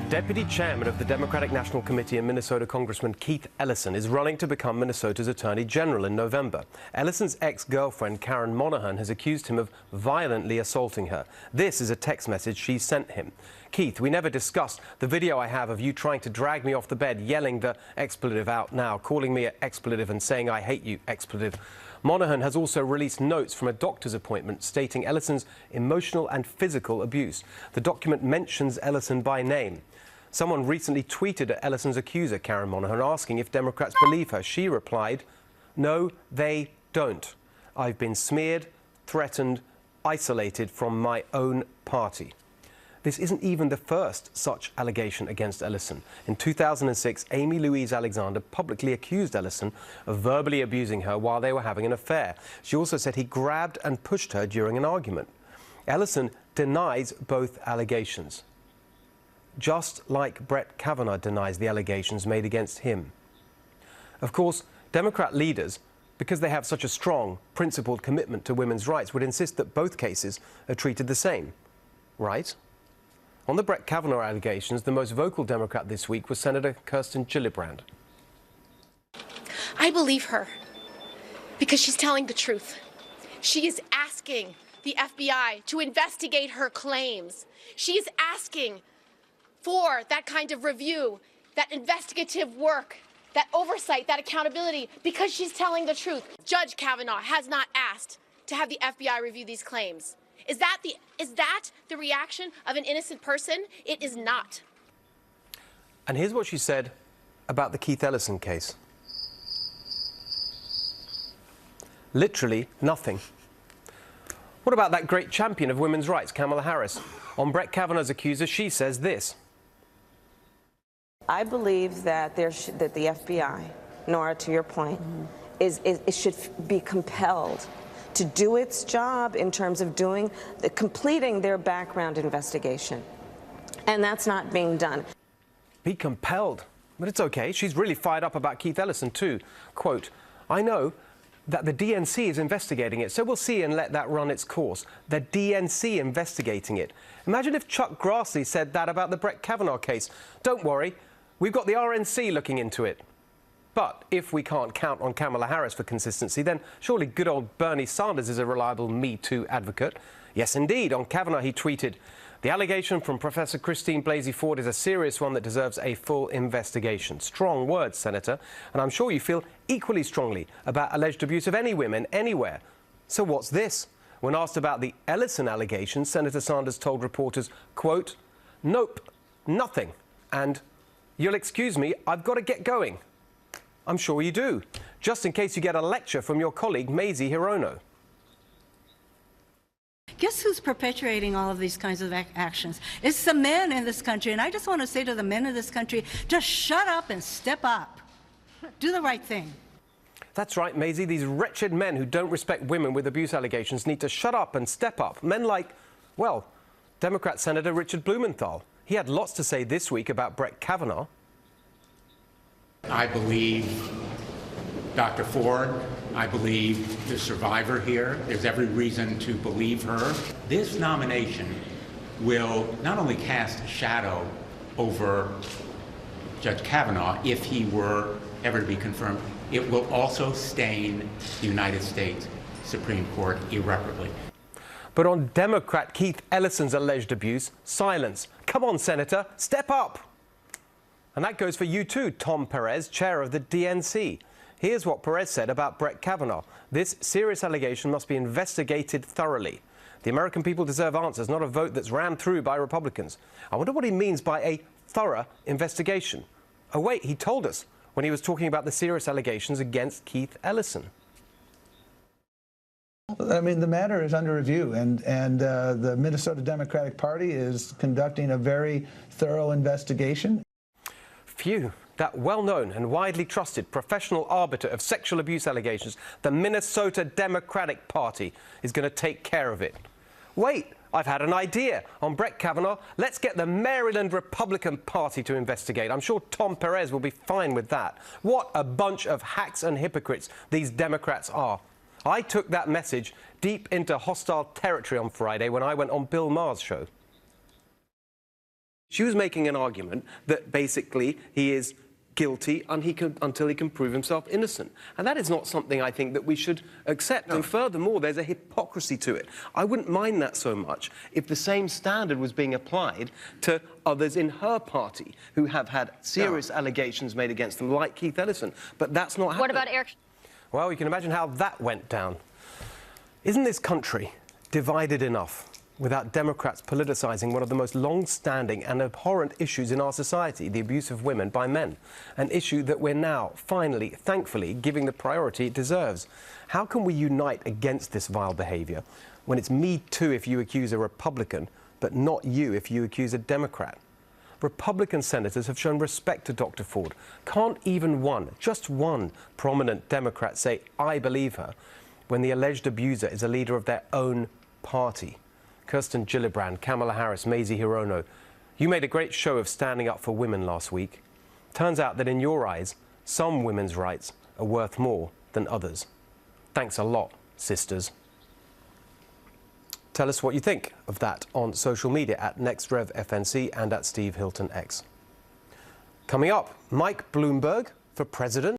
Deputy Chairman of the Democratic National Committee and Minnesota Congressman Keith Ellison is running to become Minnesota's Attorney General in November. Ellison's ex-girlfriend Karen Monahan has accused him of violently assaulting her. This is a text message she sent him. Keith, we never discussed the video I have of you trying to drag me off the bed, yelling the expletive out now, calling me an expletive and saying I hate you, expletive. Monahan has also released notes from a doctor's appointment stating Ellison's emotional and physical abuse. The document mentions Ellison by name. Someone recently tweeted at Ellison's accuser, Karen Monahan, asking if Democrats believe her. She replied, "No, they don't. I've been smeared, threatened, isolated from my own party." This isn't even the first such allegation against Ellison. In 2006, Amy Louise Alexander publicly accused Ellison of verbally abusing her while they were having an affair. She also said he grabbed and pushed her during an argument. Ellison denies both allegations, just like Brett Kavanaugh denies the allegations made against him. Of course, Democrat leaders, because they have such a strong, principled commitment to women's rights, would insist that both cases are treated the same, right? On the Brett Kavanaugh allegations, the most vocal Democrat this week was Senator Kirsten Gillibrand. I believe her because she's telling the truth. She is asking the FBI to investigate her claims. She is asking for that kind of review, that investigative work, that oversight, that accountability, because she's telling the truth. Judge Kavanaugh has not asked to have the FBI review these claims. Is that the reaction of an innocent person? It is not. And here's what she said about the Keith Ellison case. Literally nothing. What about that great champion of women's rights, Kamala Harris? On Brett Kavanaugh's accuser, she says this. I believe that that the FBI, Nora, to your point, it should be compelled to do its job in terms of completing their background investigation. And that's not being done. Be compelled. But it's okay. She's really fired up about Keith Ellison too. Quote, "I know that the DNC is investigating it, so we'll see and let that run its course." The DNC investigating it. Imagine if Chuck Grassley said that about the Brett Kavanaugh case. Don't worry, we've got the RNC looking into it. But if we can't count on Kamala Harris for consistency, then surely good old Bernie Sanders is a reliable Me Too advocate. Yes, indeed. On Kavanaugh, he tweeted, "The allegation from Professor Christine Blasey Ford is a serious one that deserves a full investigation." Strong words, Senator, and I'm sure you feel equally strongly about alleged abuse of any women anywhere. So what's this? When asked about the Ellison allegations, Senator Sanders told reporters, quote, "Nope, nothing. And you'll excuse me, I've got to get going." I'm sure you do, just in case you get a lecture from your colleague, Mazie Hirono. Guess who's perpetuating all of these kinds of actions? It's the men in this country. And I just want to say to the men in this country, just shut up and step up. Do the right thing. That's right, Mazie. These wretched men who don't respect women with abuse allegations need to shut up and step up. Men like, well, Democrat Senator Richard Blumenthal. He had lots to say this week about Brett Kavanaugh. I believe Dr. Ford. I believe the survivor here. There's every reason to believe her. This nomination will not only cast a shadow over Judge Kavanaugh, if he were ever to be confirmed, it will also stain the United States Supreme Court irreparably. But on Democrat Keith Ellison's alleged abuse, silence. Come on, Senator, step up. And that goes for you too, Tom Perez, chair of the DNC. Here's what Perez said about Brett Kavanaugh. "This serious allegation must be investigated thoroughly. The American people deserve answers, not a vote that's rammed through by Republicans." I wonder what he means by a thorough investigation. Oh, wait, he told us when he was talking about the serious allegations against Keith Ellison. I mean, the matter is under review, and the Minnesota Democratic Party is conducting a very thorough investigation. Phew, that well-known and widely trusted professional arbiter of sexual abuse allegations, the Minnesota Democratic Party, is going to take care of it. Wait, I've had an idea. On Brett Kavanaugh, let's get the Maryland Republican Party to investigate. I'm sure Tom Perez will be fine with that. What a bunch of hacks and hypocrites these Democrats are. I took that message deep into hostile territory on Friday when I went on Bill Maher's show. She was making an argument that basically he is guilty until he can prove himself innocent. And that is not something I think that we should accept. No. And furthermore, there's a hypocrisy to it. I wouldn't mind that so much if the same standard was being applied to others in her party who have had serious allegations made against them, like Keith Ellison. But that's not happening. What about Eric? Well, you can imagine how that went down. Isn't this country divided enough without Democrats politicising one of the most long-standing and abhorrent issues in our society, the abuse of women by men? An issue that we're now, finally, thankfully, giving the priority it deserves. How can we unite against this vile behaviour when it's me too if you accuse a Republican, but not you if you accuse a Democrat? Republican senators have shown respect to Dr. Ford. Can't even one, just one, prominent Democrat say, "I believe her," when the alleged abuser is a leader of their own party? Kirsten Gillibrand, Kamala Harris, Mazie Hirono, you made a great show of standing up for women last week. Turns out that in your eyes, some women's rights are worth more than others. Thanks a lot, sisters. Tell us what you think of that on social media at NextRevFNC and at Steve Hilton X. Coming up, Mike Bloomberg for president.